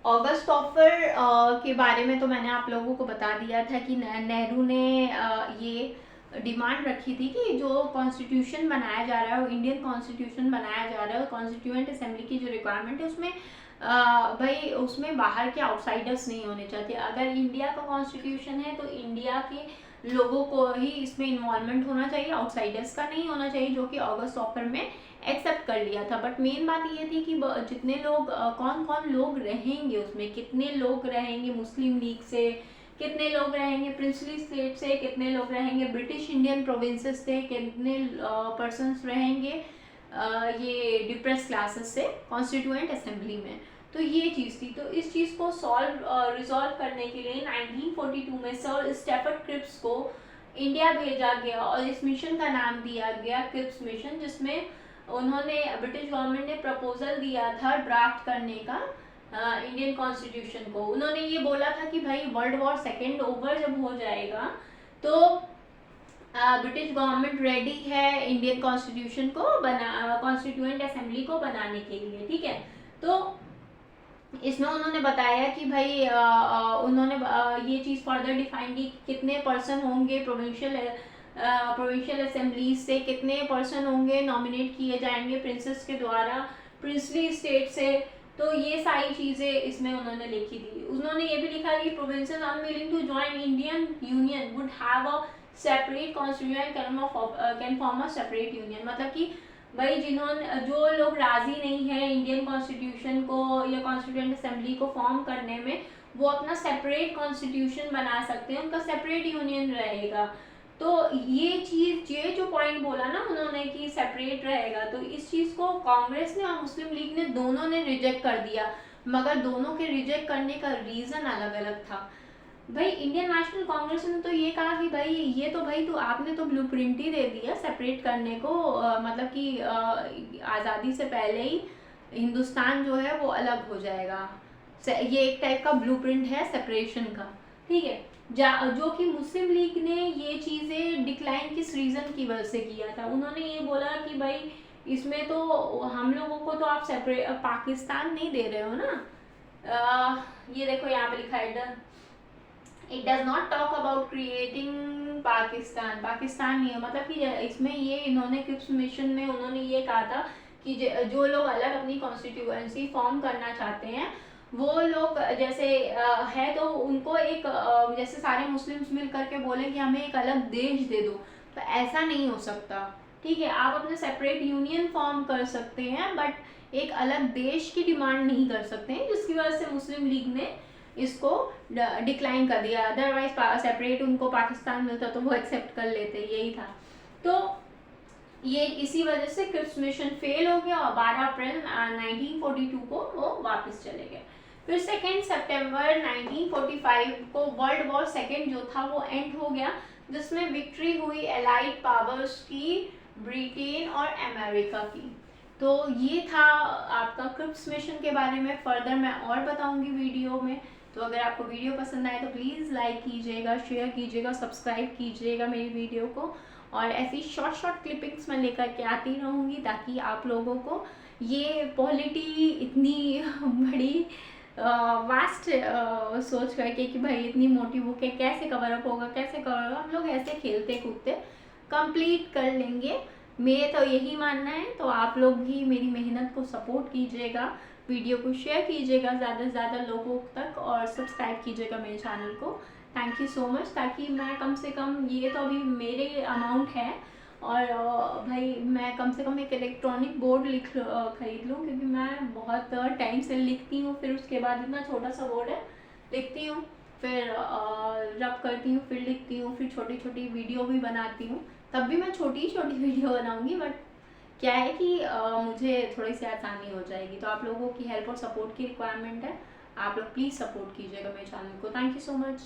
August offer के बारे में तो मैंने आप लोगों को बता दिया था कि नेहरू ने ये डिमांड रखी थी कि जो कॉन्स्टिट्यूशन बनाया जा रहा है, इंडियन कॉन्स्टिट्यूशन बनाया जा रहा है, कॉन्स्टिट्यूएंट असेंबली की जो रिक्वायरमेंट है उसमें भाई उसमें बाहर के आउटसाइडर्स नहीं होने चाहिए। अगर इंडिया का कॉन्स्टिट्यूशन है तो इंडिया के लोगों को ही इसमें इन्वॉल्वमेंट होना चाहिए, आउटसाइडर्स का नहीं होना चाहिए, जो कि ऑगस्ट ऑफर में एक्सेप्ट कर लिया था। बट मेन बात ये थी कि जितने लोग कौन कौन लोग रहेंगे उसमें, कितने लोग रहेंगे मुस्लिम लीग से, कितने लोग रहेंगे प्रिंसली स्टेट से, कितने लोग रहेंगे ब्रिटिश इंडियन प्रोविंसेस से, कितने पर्सन्स रहेंगे ये डिप्रेस क्लासेस से कॉन्स्टिट्यूएंट असेंबली में। तो ये चीज़ थी। तो इस चीज़ को रिजॉल्व करने के लिए 1942 में सर स्टेफर्ड क्रिप्स को इंडिया भेजा गया और इस मिशन का नाम दिया गया क्रिप्स मिशन, जिसमें उन्होंने ब्रिटिश गवर्नमेंट ने प्रपोजल दिया था ड्राफ्ट करने का इंडियन कॉन्स्टिट्यूशन को। उन्होंने ये बोला था कि भाई वर्ल्ड वॉर सेकेंड ओवर जब हो जाएगा तो ब्रिटिश गवर्नमेंट रेडी है इंडियन कॉन्स्टिट्यूशन को कॉन्स्टिट्यूएंट असेंबली को बनाने के लिए, ठीक है। तो इसमें उन्होंने बताया कि भाई उन्होंने ये चीज़ फर्दर डिफाइन की कितने पर्सन होंगे प्रोविंशियल असेंबलीज से, कितने पर्सन होंगे नॉमिनेट किए जाएंगे प्रिंसेस के द्वारा प्रिंसली स्टेट से। तो ये सारी चीज़ें इसमें उन्होंने लिखी थी। उन्होंने ये भी लिखा कि provinces unwilling to join Indian union would have a separate constituent can form a separate union. मतलब कि भाई जो लोग राजी नहीं है इंडियन कॉन्स्टिट्यूशन को या कॉन्स्टिट्यूएंट असेंबली को फॉर्म करने में, वो अपना सेपरेट कॉन्स्टिट्यूशन बना सकते हैं, उनका सेपरेट यूनियन रहेगा। तो ये जो पॉइंट बोला ना उन्होंने कि सेपरेट रहेगा, तो इस चीज़ को कांग्रेस ने और मुस्लिम लीग ने दोनों ने रिजेक्ट कर दिया, मगर दोनों के रिजेक्ट करने का रीज़न अलग अलग था। भाई इंडियन नेशनल कांग्रेस ने तो ये कहा कि भाई ये तो भाई तो आपने तो ब्लूप्रिंट ही दे दिया सेपरेट करने को, मतलब कि आज़ादी से पहले ही हिंदुस्तान जो है वो अलग हो जाएगा, ये एक टाइप का ब्लूप्रिंट है सेपरेशन का, ठीक है। जो कि मुस्लिम लीग ने ये चीज़ें डिक्लाइन किस रीज़न की वजह से किया था, उन्होंने ये बोला कि भाई इसमें तो हम लोगों को तो आप सेपरेट पाकिस्तान नहीं दे रहे हो ना। ये देखो यहाँ पे लिखा है it does not talk about creating Pakistan नहीं है। मतलब कि इसमें ये इन्होंने क्रिप्स मिशन में उन्होंने ये कहा था कि जो लोग अलग अपनी कॉन्स्टिट्यूएंसी फॉर्म करना चाहते हैं वो लोग जैसे है तो उनको एक जैसे सारे मुस्लिम्स मिल करके बोले कि हमें एक अलग देश दे दो, तो ऐसा नहीं हो सकता, ठीक है। आप अपने सेपरेट यूनियन फॉर्म कर सकते हैं बट एक अलग देश की डिमांड नहीं कर सकते हैं, जिसकी वजह से मुस्लिम लीग ने इसको डिक्लाइन कर दिया। अदरवाइज सेपरेट उनको पाकिस्तान मिलता तो वो एक्सेप्ट कर लेते, यही था। तो ये इसी वजह से क्रिप्स मिशन फेल हो गया और 12 अप्रैल 1942 को वो वापस चले गए। फिर 2 सितंबर 1945 को वर्ल्ड वॉर सेकेंड जो था वो एंड हो गया, जिसमें विक्ट्री हुई एलाइड पावर्स की, ब्रिटेन और अमेरिका की। तो ये था आपका क्रिप्स मिशन के बारे में। फर्दर मैं और बताऊंगी वीडियो में। तो अगर आपको वीडियो पसंद आए तो प्लीज़ लाइक कीजिएगा, शेयर कीजिएगा, सब्सक्राइब कीजिएगा मेरी वीडियो को, और ऐसी शॉर्ट क्लिपिंग्स मैं लेकर के आती रहूँगी ताकि आप लोगों को ये पॉलिटी इतनी बड़ी वास्ट सोच करके कि भाई इतनी मोटी बुक है कैसे कवर अप होगा, कैसे कवर होगा, हम लोग ऐसे खेलते कूदते कंप्लीट कर लेंगे, मेरे तो यही मानना है। तो आप लोग भी मेरी मेहनत को सपोर्ट कीजिएगा, वीडियो को शेयर कीजिएगा ज़्यादा से ज़्यादा लोगों तक, और सब्सक्राइब कीजिएगा मेरे चैनल को। Thank you so much. ताकि मैं कम से कम, ये तो अभी मेरे अमाउंट है, और भाई मैं कम से कम एक इलेक्ट्रॉनिक बोर्ड खरीद लूँ, क्योंकि मैं बहुत टाइम से लिखती हूँ, फिर उसके बाद इतना छोटा सा बोर्ड है, लिखती हूँ, फिर रब करती हूँ, फिर लिखती हूँ, फिर छोटी छोटी वीडियो भी बनाती हूँ। तब भी मैं छोटी छोटी वीडियो बनाऊँगी, बट क्या है कि मुझे थोड़ी सी आसानी हो जाएगी। तो आप लोगों की हेल्प और सपोर्ट की रिक्वायरमेंट है, आप लोग प्लीज़ सपोर्ट कीजिएगा मेरे चैनल को। Thank you so much.